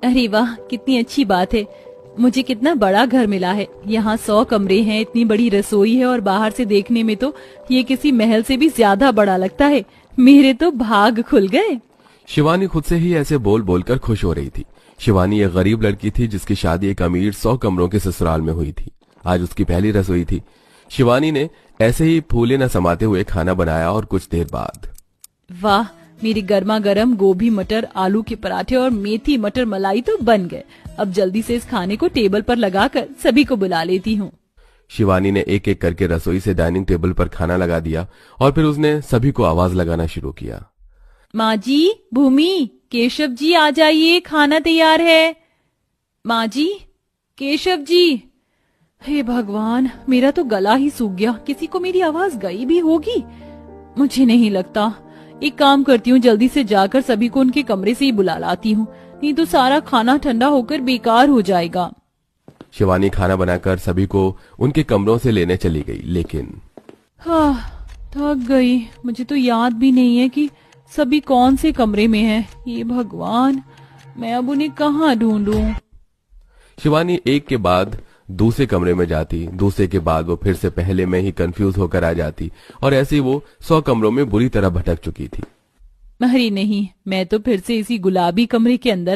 अरे वाह, कितनी अच्छी बात है। मुझे कितना बड़ा घर मिला है। यहाँ 100 कमरे हैं, इतनी बड़ी रसोई है और बाहर से देखने में तो ये किसी महल से भी ज्यादा बड़ा लगता है। मेरे तो भाग खुल गए। शिवानी खुद से ही ऐसे बोल बोलकर खुश हो रही थी। शिवानी एक गरीब लड़की थी जिसकी शादी एक अमीर 100 कमरों के ससुराल में हुई थी। आज उसकी पहली रसोई थी। शिवानी ने ऐसे ही फूले न समाते हुए खाना बनाया और कुछ देर बाद वाह, मेरी गर्मा गर्म गोभी मटर आलू के पराठे और मेथी मटर मलाई तो बन गए। अब जल्दी से इस खाने को टेबल पर लगाकर सभी को बुला लेती हूँ। शिवानी ने एक एक करके रसोई से डाइनिंग टेबल पर खाना लगा दिया और फिर उसने सभी को आवाज लगाना शुरू किया। माँ जी, भूमि, केशव जी आ जाइए, खाना तैयार है। माँ जी, केशव जी। हे भगवान, मेरा तो गला ही सूख गया। किसी को मेरी आवाज गई भी होगी? मुझे नहीं लगता। एक काम करती हूँ, जल्दी से जाकर सभी को उनके कमरे से ही बुला लाती हूँ, नहीं तो सारा खाना ठंडा होकर बेकार हो जाएगा। शिवानी खाना बनाकर सभी को उनके कमरों से लेने चली गई, लेकिन थक गई। मुझे तो याद भी नहीं है कि सभी कौन से कमरे में हैं। ये भगवान, मैं अब उन्हें कहाँ ढूंढूं? शिवानी एक के बाद दूसरे कमरे में जाती, दूसरे के बाद वो फिर से पहले में ही कंफ्यूज होकर आ जाती और ऐसे ही वो 100 कमरों में बुरी तरह भटक चुकी थी। अरे नहीं, मैं तो फिर से इसी गुलाबी कमरे के अंदर